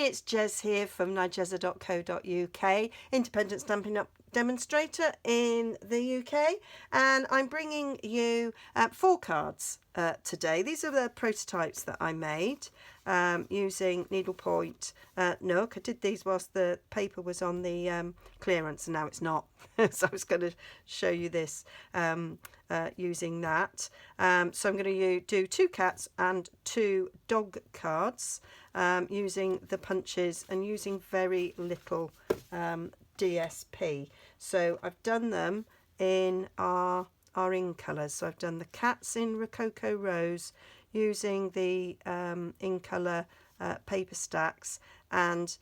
it's Jez here from Nigezza.co.uk, independent stamping up demonstrator in the UK, and I'm bringing you 4 cards today. These are the prototypes that I made using needlepoint Nook. I did these whilst the paper was on the clearance, and now it's not. So I was going to show you this using that. So I'm going to do 2 cats and 2 dog cards using the punches and using very little DSP. So I've done them in our in colours. So I've done the cats in Rococo Rose using the in colour paper stacks, and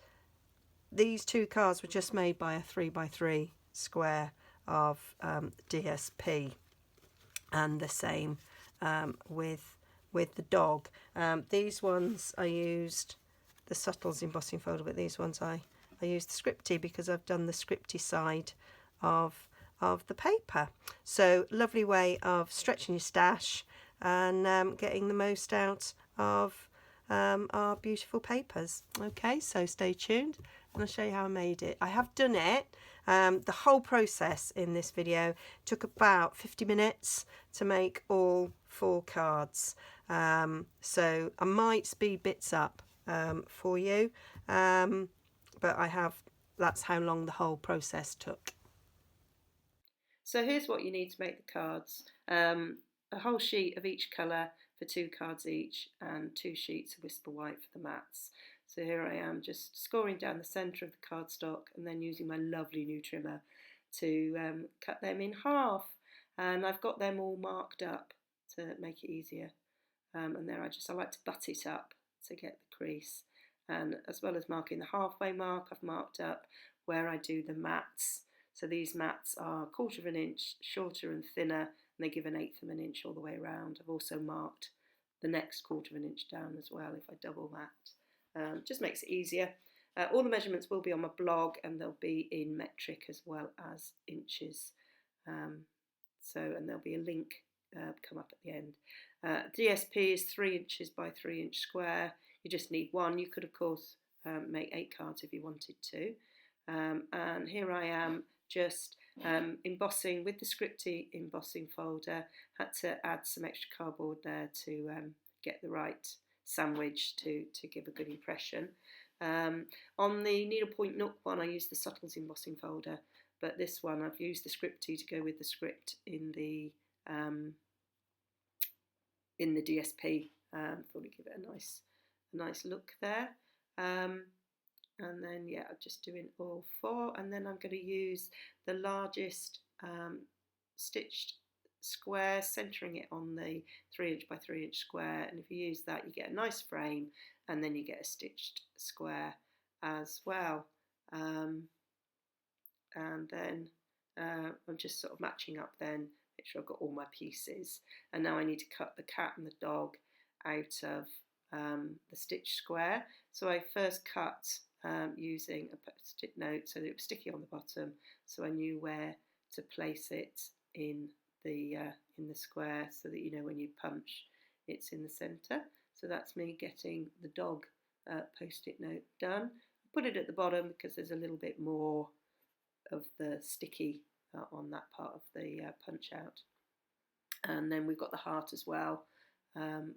these 2 cards were just made by a 3x3 square of DSP, and the same with the dog. These ones I used the Subtles embossing folder, but these ones I used the Scripty because I've done the Scripty side of the paper. So lovely way of stretching your stash and getting the most out of our beautiful papers. Okay, so stay tuned and I'll show you how I made it. I have done it. The whole process in this video took about 50 minutes to make all 4 cards. So I might speed bits up for you, but that's how long the whole process took. So here's what you need to make the cards. A whole sheet of each colour for 2 cards each, and 2 sheets of Whisper White for the mats. So here I am just scoring down the centre of the cardstock and then using my lovely new trimmer to cut them in half. And I've got them all marked up to make it easier. And there I like to butt it up to get the crease. And as well as marking the halfway mark, I've marked up where I do the mats. So these mats are 1/4 of an inch shorter and thinner, and they give 1/8 of an inch all the way around. I've also marked the next 1/4 of an inch down as well if I double that. Just makes it easier. All the measurements will be on my blog, and they'll be in metric as well as inches. And there'll be a link come up at the end. DSP is 3 inches by 3 inch square. You just need 1. You could of course make 8 cards if you wanted to. And here I am just embossing with the Scripty embossing folder. Had to add some extra cardboard there to get the right sandwich to give a good impression. On the needlepoint Nook one, I used the Subtles embossing folder, but this one I've used the Scripty to go with the script in the DSP. Thought it'd give it a nice look there. And then I'm just doing all 4, and then I'm going to use the largest stitched square, centering it on the 3 inch by 3 inch square, and if you use that you get a nice frame, and then you get a stitched square as well. And then I'm just sort of matching up then, make sure I've got all my pieces, and now I need to cut the cat and the dog out of the stitch square. So I first cut using a post-it note so that it was sticky on the bottom, so I knew where to place it in the square, so that you know when you punch it's in the centre. So that's me getting the dog post-it note done. I put it at the bottom because there's a little bit more of the sticky on that part of the punch out. And then we've got the heart as well,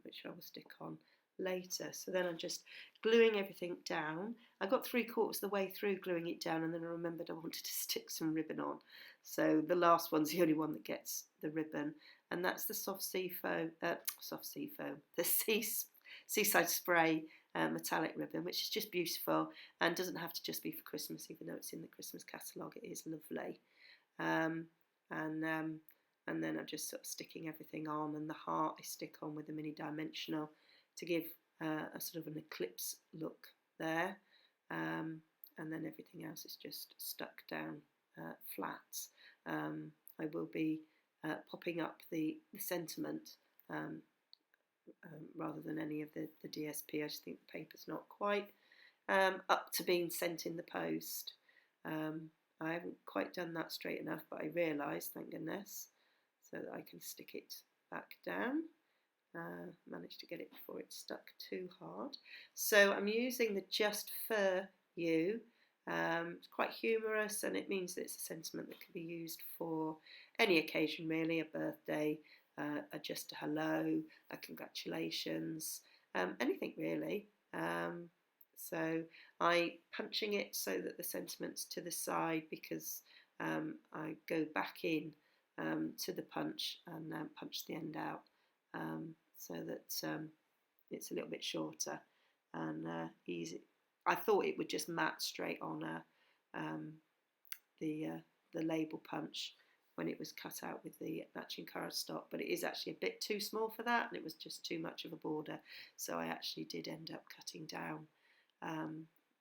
which I will stick on later. So then I'm just gluing everything down. I got 3/4 of the way through gluing it down, and then I remembered I wanted to stick some ribbon on. So the last one's the only one that gets the ribbon, and that's the the Seaside Spray metallic ribbon, which is just beautiful and doesn't have to just be for Christmas, even though it's in the Christmas catalogue. It is lovely. And then I'm just sort of sticking everything on, and the heart I stick on with a mini dimensional to give a sort of an eclipse look there, and then everything else is just stuck down flat. I will be popping up the sentiment rather than any of the DSP. I just think the paper's not quite up to being sent in the post. I haven't quite done that straight enough, but I realised, thank goodness, so that I can stick it back down. Managed to get it before it stuck too hard. So I'm using the Just For You. It's quite humorous, and it means that it's a sentiment that can be used for any occasion really, a birthday, just a hello, a congratulations, anything really. So I punching it so that the sentiment's to the side, because I go back in to the punch and punch the end out, so that it's a little bit shorter and easy. I thought it would just mat straight on the label punch when it was cut out with the matching cardstock, but it is actually a bit too small for that, and it was just too much of a border. So I actually did end up cutting down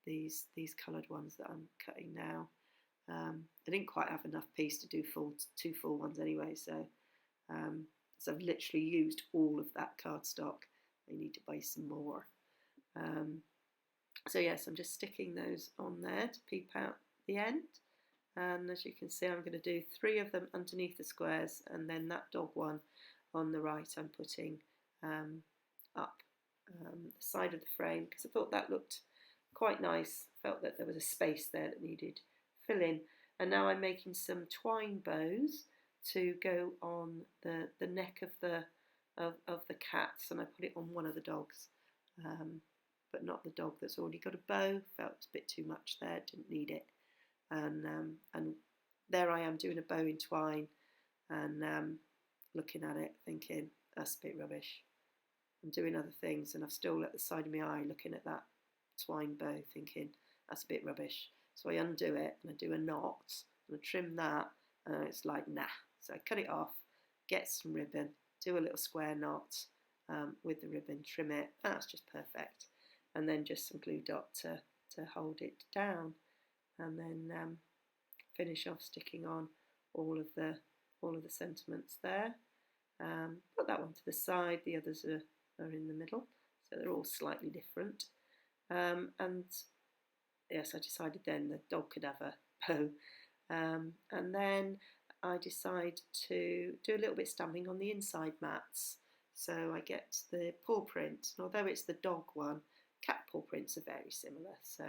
these coloured ones that I'm cutting now. I didn't quite have enough piece to do two full ones anyway, so I've literally used all of that cardstock. I need to buy some more. So yes, I'm just sticking those on there to peep out the end. And as you can see, I'm going to do 3 of them underneath the squares, and then that dog one on the right I'm putting up the side of the frame, because I thought that looked quite nice. Felt that there was a space there that needed filling. And now I'm making some twine bows to go on the neck of the cats, and I put it on one of the dogs, but not the dog that's already got a bow. Felt it was a bit too much there, didn't need it. And there I am doing a bow in twine, and looking at it thinking that's a bit rubbish. I'm doing other things, and I've still at the side of my eye looking at that twine bow thinking that's a bit rubbish. So I undo it and I do a knot and I trim that, and it's like nah. So I cut it off, get some ribbon, do a little square knot with the ribbon, trim it. That's just perfect. And then just some glue dot to hold it down, and then finish off sticking on all of the sentiments there. Put that one to the side. The others are in the middle, so they're all slightly different. And yes, I decided then the dog could have a bow, and then I decide to do a little bit stamping on the inside mats. So I get the paw print, and although it's the dog one, cat paw prints are very similar, so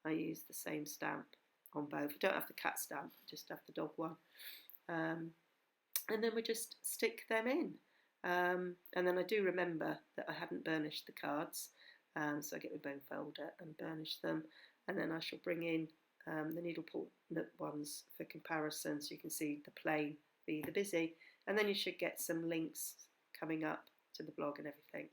I use the same stamp on both. I don't have the cat stamp, I just have the dog one. And then we just stick them in. And then I do remember that I hadn't burnished the cards, so I get my bone folder and burnish them, and then I shall bring in the needle point ones for comparison, so you can see the plain v the busy, and then you should get some links coming up to the blog and everything.